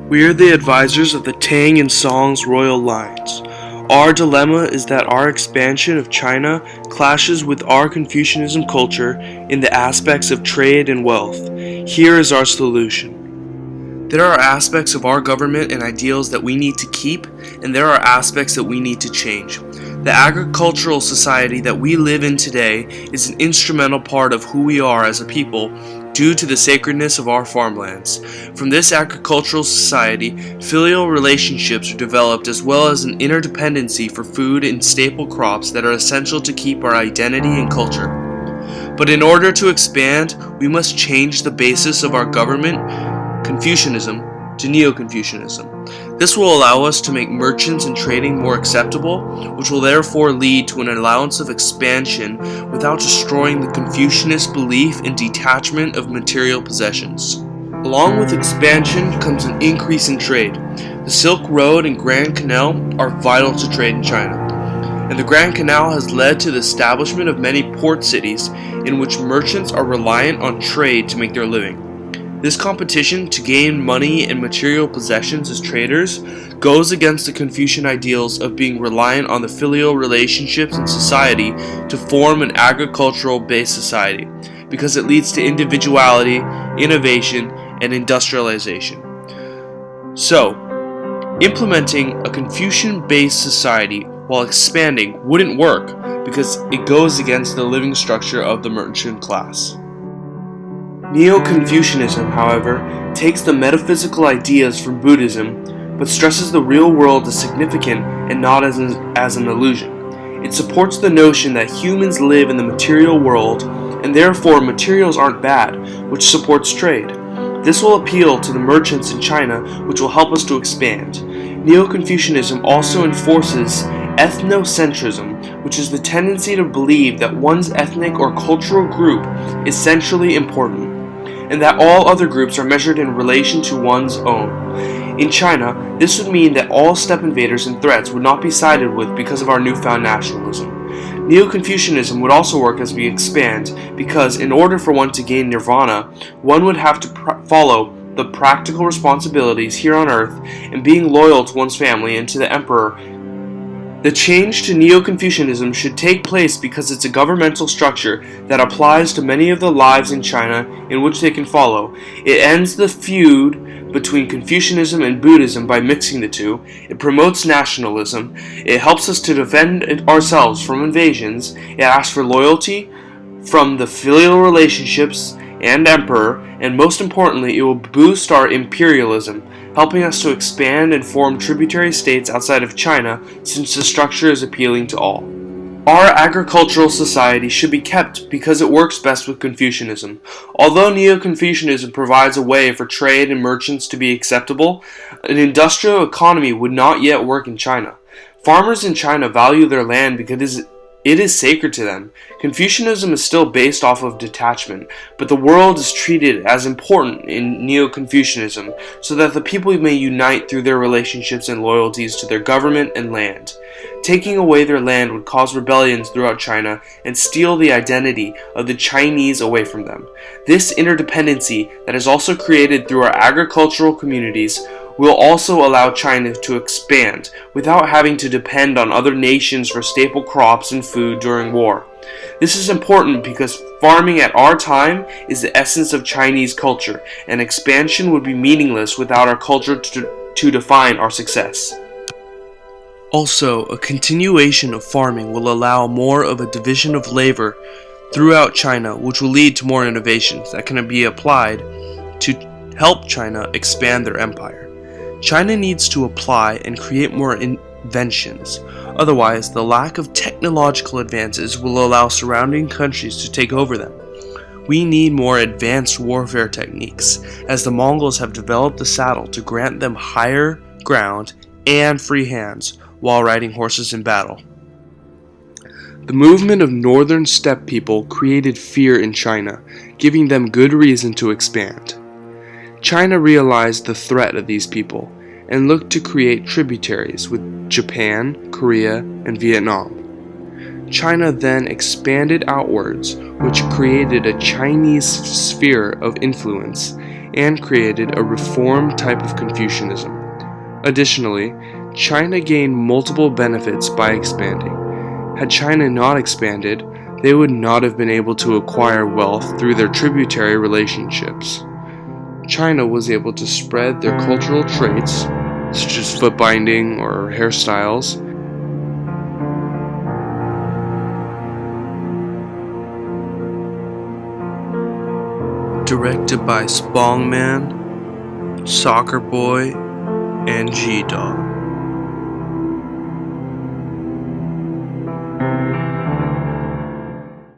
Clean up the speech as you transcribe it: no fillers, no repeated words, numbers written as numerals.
We are the advisors of the Tang and Song's royal lines. Our dilemma is that our expansion of China clashes with our Confucianism culture in the aspects of trade and wealth. Here is our solution. There are aspects of our government and ideals that we need to keep, and there are aspects that we need to change. The agricultural society that we live in today is an instrumental part of who we are as a people due to the sacredness of our farmlands. From this agricultural society, filial relationships are developed as well as an interdependency for food and staple crops that are essential to keep our identity and culture. But in order to expand, we must change the basis of our government, Confucianism, to Neo-Confucianism. This will allow us to make merchants and trading more acceptable, which will therefore lead to an allowance of expansion without destroying the Confucianist belief in detachment of material possessions. Along with expansion comes an increase in trade. The Silk Road and Grand Canal are vital to trade in China, and the Grand Canal has led to the establishment of many port cities in which merchants are reliant on trade to make their living. This competition to gain money and material possessions as traders goes against the Confucian ideals of being reliant on the filial relationships in society to form an agricultural-based society, because it leads to individuality, innovation, and industrialization. So, implementing a Confucian-based society while expanding wouldn't work because it goes against the living structure of the merchant class. Neo-Confucianism, however, takes the metaphysical ideas from Buddhism, but stresses the real world as significant and not as an illusion. It supports the notion that humans live in the material world, and therefore materials aren't bad, which supports trade. This will appeal to the merchants in China, which will help us to expand. Neo-Confucianism also enforces ethnocentrism, which is the tendency to believe that one's ethnic or cultural group is centrally important, and that all other groups are measured in relation to one's own. In China, this would mean that all steppe invaders and threats would not be sided with because of our newfound nationalism. Neo-Confucianism would also work as we expand, because in order for one to gain nirvana, one would have to follow the practical responsibilities here on earth and being loyal to one's family and to the emperor. The change to Neo-Confucianism should take place because it's a governmental structure that applies to many of the lives in China in which they can follow. It ends the feud between Confucianism and Buddhism by mixing the two. It promotes nationalism. It helps us to defend ourselves from invasions. It asks for loyalty from the filial relationships and emperor, and most importantly, it will boost our imperialism, helping us to expand and form tributary states outside of China since the structure is appealing to all. Our agricultural society should be kept because it works best with Confucianism. Although Neo-Confucianism provides a way for trade and merchants to be acceptable, an industrial economy would not yet work in China. Farmers in China value their land because it is sacred to them. Confucianism is still based off of detachment, but the world is treated as important in Neo-Confucianism so that the people may unite through their relationships and loyalties to their government and land. Taking away their land would cause rebellions throughout China and steal the identity of the Chinese away from them. This interdependency that is also created through our agricultural communities will also allow China to expand without having to depend on other nations for staple crops and food during war. This is important because farming at our time is the essence of Chinese culture, and expansion would be meaningless without our culture to define our success. Also, a continuation of farming will allow more of a division of labor throughout China, which will lead to more innovations that can be applied to help China expand their empire. China needs to apply and create more inventions. Otherwise, the lack of technological advances will allow surrounding countries to take over them. We need more advanced warfare techniques, as the Mongols have developed the saddle to grant them higher ground and free hands while riding horses in battle. The movement of northern steppe people created fear in China, giving them good reason to expand. China realized the threat of these people and looked to create tributaries with Japan, Korea, and Vietnam. China then expanded outwards, which created a Chinese sphere of influence and created a reformed type of Confucianism. Additionally, China gained multiple benefits by expanding. Had China not expanded, they would not have been able to acquire wealth through their tributary relationships. China was able to spread their cultural traits, such as foot binding or hairstyles, directed by Spongman, Soccer Boy, and G-Dog.